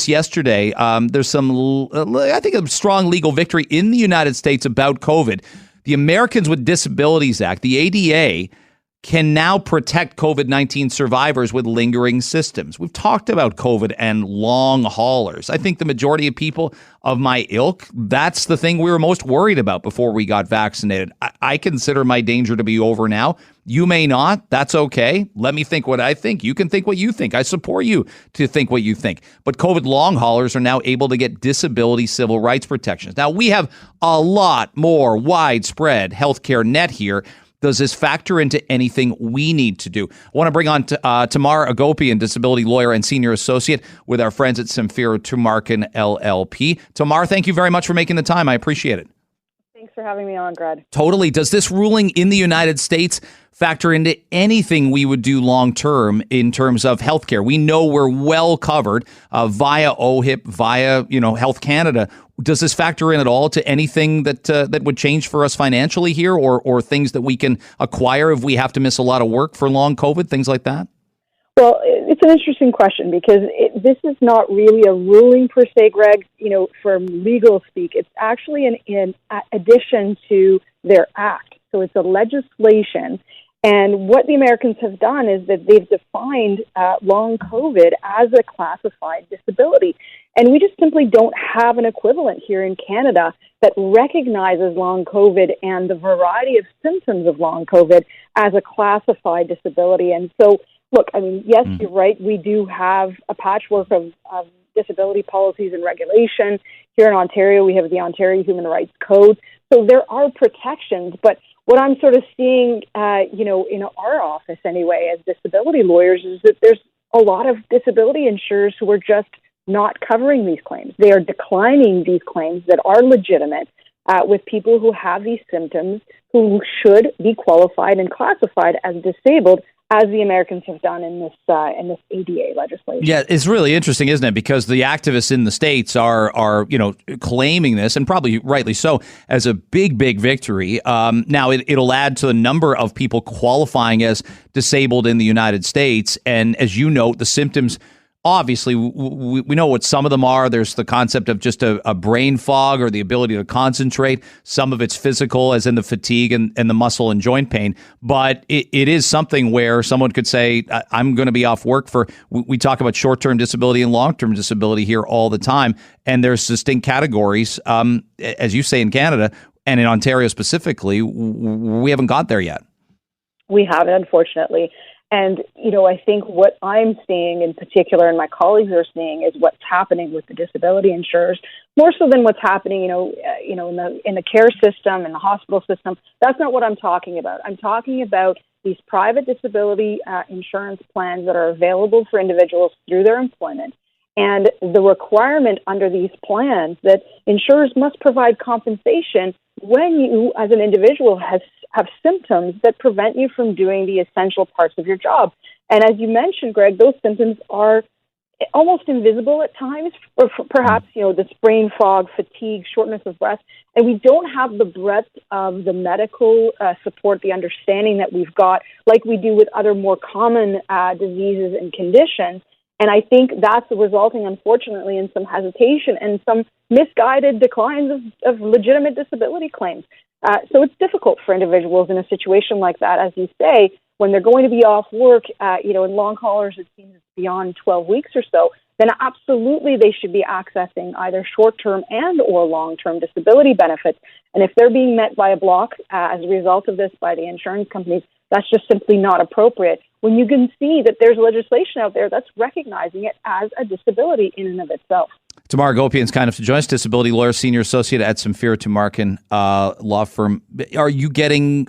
yesterday. There's I think, a strong legal victory in the United States about COVID. The Americans with Disabilities Act, the ADA, can now protect COVID-19 survivors with lingering symptoms. We've talked about COVID and long haulers. I think the majority of people of my ilk, that's the thing we were most worried about before we got vaccinated. I consider my danger to be over now. You may not. That's okay. Let me think what I think. You can think what you think. I support you to think what you think. But COVID long haulers are now able to get disability civil rights protections. Now, we have a lot more widespread healthcare net here. Does this factor into anything we need to do? I want to bring on Tamar Agopian, disability lawyer and senior associate with our friends at Samfiru Tumarkin LLP. Tamar, thank you very much for making the time. I appreciate it. Thanks for having me on, Greg. Totally. Does this ruling in the United States factor into anything we would do long term in terms of healthcare? We know we're well covered via OHIP, via Health Canada. Does this factor in at all to anything that would change for us financially here, or things that we can acquire if we have to miss a lot of work for long COVID, things like that? Well, it's an interesting question because this is not really a ruling per se, Greg. For legal speak, it's actually an addition to their act. So it's a legislation. And what the Americans have done is that they've defined long COVID as a classified disability. And we just simply don't have an equivalent here in Canada that recognizes long COVID and the variety of symptoms of long COVID as a classified disability. And so, look, yes, you're right. We do have a patchwork of disability policies and regulation. Here in Ontario, we have the Ontario Human Rights Code. So there are protections, but what I'm sort of seeing, in our office anyway, as disability lawyers, is that there's a lot of disability insurers who are just not covering these claims. They are declining these claims that are legitimate with people who have these symptoms who should be qualified and classified as disabled, as the Americans have done in this ADA legislation. Yeah, it's really interesting, isn't it? Because the activists in the States are claiming this, and probably rightly so, as a big victory. Now, it'll add to the number of people qualifying as disabled in the United States. And as you note, the symptoms, obviously, we know what some of them are. There's the concept of just a brain fog or the ability to concentrate. Some of it's physical, as in the fatigue and the muscle and joint pain. But it is something where someone could say, I'm going to be off work for, we talk about short-term disability and long-term disability here all the time. And there's distinct categories, as you say, in Canada and in Ontario specifically. We haven't got there yet. We haven't, unfortunately. And, I think what I'm seeing in particular, and my colleagues are seeing, is what's happening with the disability insurers, more so than what's happening, in the care system, in the hospital system. That's not what I'm talking about. I'm talking about these private disability insurance plans that are available for individuals through their employment. And the requirement under these plans that insurers must provide compensation when you, as an individual, have symptoms that prevent you from doing the essential parts of your job. And as you mentioned, Greg, those symptoms are almost invisible at times, or perhaps, this brain fog, fatigue, shortness of breath. And we don't have the breadth of the medical support, the understanding that we've got, like we do with other more common diseases and conditions. And I think that's resulting, unfortunately, in some hesitation and some misguided declines of legitimate disability claims. So it's difficult for individuals in a situation like that, as you say, when they're going to be off work, in long haulers, it seems beyond 12 weeks or so, then absolutely they should be accessing either short-term and or long-term disability benefits. And if they're being met by a block as a result of this by the insurance companies, that's just simply not appropriate. When you can see that there's legislation out there that's recognizing it as a disability in and of itself. Tamar Agopian is kind enough to join us, disability lawyer, senior associate at Samfiru Tumarkin law firm. Are you getting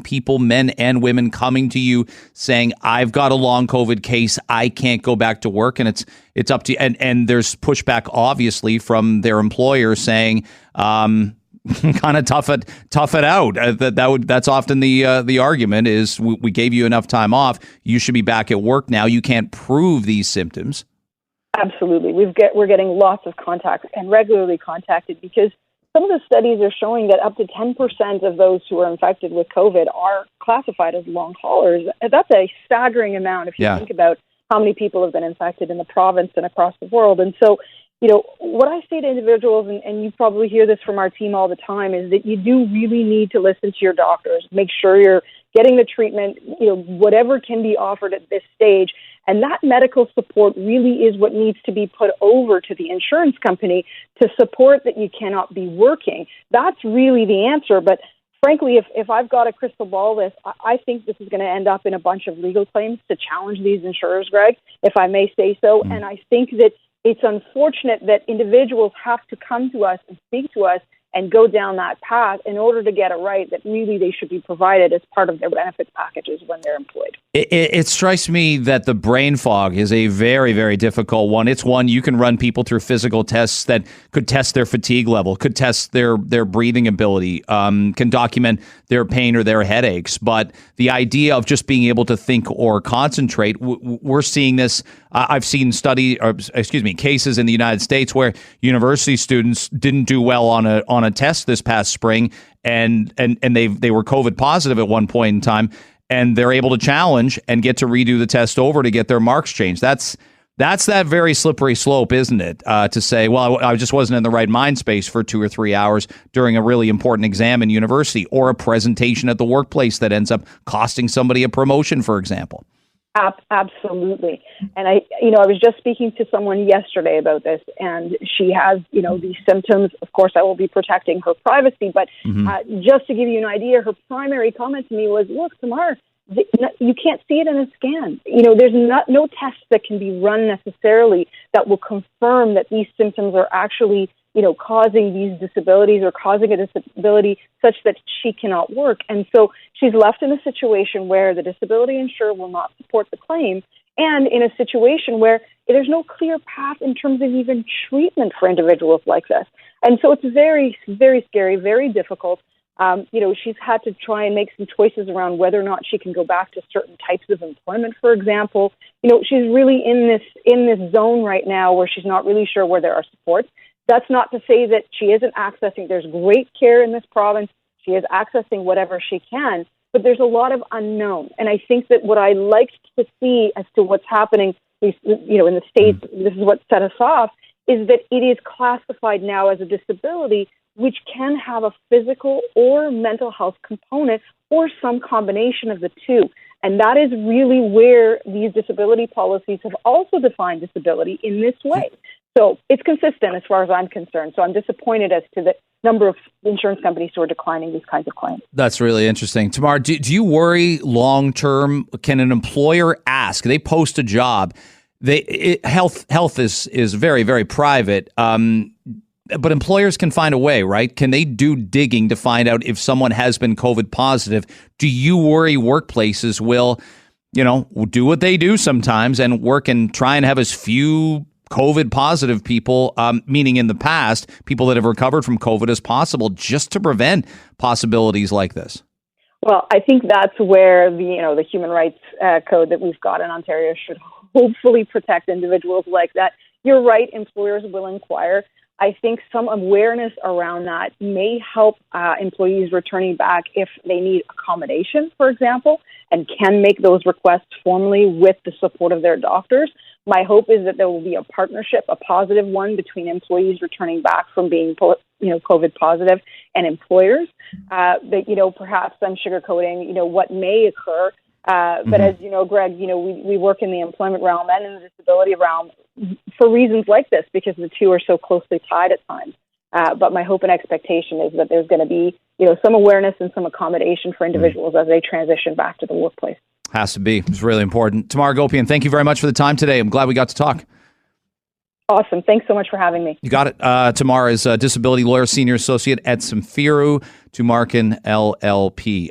people, men and women, coming to you saying, "I've got a long COVID case, I can't go back to work," and it's up to you? And there's pushback, obviously, from their employer saying, kind of tough it out. That's often the argument is we gave you enough time off. You should be back at work now. You can't prove these symptoms. Absolutely. We're getting lots of contacts and regularly contacted because some of the studies are showing that up to 10% of those who are infected with COVID are classified as long haulers. That's a staggering amount if you think about how many people have been infected in the province and across the world. And so, what I say to individuals, and you probably hear this from our team all the time, is that you do really need to listen to your doctors. Make sure you're getting the treatment, whatever can be offered at this stage. And that medical support really is what needs to be put over to the insurance company to support that you cannot be working. That's really the answer. But frankly, if I've got a crystal ball list, I think this is going to end up in a bunch of legal claims to challenge these insurers, Greg, if I may say so. And I think that it's unfortunate that individuals have to come to us and speak to us and go down that path in order to get a right that really they should be provided as part of their benefits packages when they're employed. It strikes me that the brain fog is a very, very difficult one. It's one you can run people through physical tests that could test their fatigue level, could test their breathing ability, can document their pain or their headaches. But the idea of just being able to think or concentrate, we're seeing this. I've seen cases in the United States where university students didn't do well on a test this past spring, and they were COVID positive at one point in time, and they're able to challenge and get to redo the test over to get their marks changed. That's that very slippery slope, isn't it? To say, well, I just wasn't in the right mind space for 2 or 3 hours during a really important exam in university, or a presentation at the workplace that ends up costing somebody a promotion, for example. Absolutely. And I was just speaking to someone yesterday about this, and she has, these symptoms. Of course, I will be protecting her privacy, but just to give you an idea, her primary comment to me was, look, Tamar, you can't see it in a scan. There's no tests that can be run necessarily that will confirm that these symptoms are actually causing these disabilities or causing a disability such that she cannot work. And so she's left in a situation where the disability insurer will not support the claim, and in a situation where there's no clear path in terms of even treatment for individuals like this. And so it's very, very scary, very difficult. She's had to try and make some choices around whether or not she can go back to certain types of employment, for example. She's really in this zone right now where she's not really sure where there are supports. That's not to say that she isn't accessing. There's great care in this province. She is accessing whatever she can, but there's a lot of unknown. And I think that what I liked to see as to what's happening, in the States, this is what set us off, is that it is classified now as a disability, which can have a physical or mental health component or some combination of the two. And that is really where these disability policies have also defined disability in this way. So it's consistent as far as I'm concerned. So I'm disappointed as to the number of insurance companies who are declining these kinds of claims. That's really interesting. Tamar, do you worry long term? Can an employer ask? They post a job. Health is very, very private. But employers can find a way, right? Can they do digging to find out if someone has been COVID positive? Do you worry workplaces will, do what they do sometimes and work and try and have as few COVID positive people, meaning in the past, people that have recovered from COVID as possible, just to prevent possibilities like this? Well, I think that's where the human rights code that we've got in Ontario should hopefully protect individuals like that. You're right, employers will inquire. I think some awareness around that may help employees returning back if they need accommodation, for example, and can make those requests formally with the support of their doctors. My hope is that there will be a partnership, a positive one, between employees returning back from being COVID positive and employers. That, perhaps I'm sugarcoating, what may occur. But as you know, Greg, we work in the employment realm and in the disability realm for reasons like this, because the two are so closely tied at times. But my hope and expectation is that there's going to be, some awareness and some accommodation for individuals as they transition back to the workplace. Has to be. It's really important. Tamar Agopian, thank you very much for the time today. I'm glad we got to talk. Awesome. Thanks so much for having me. You got it. Tamar is a disability lawyer, senior associate at Samfiru Tumarkin LLP.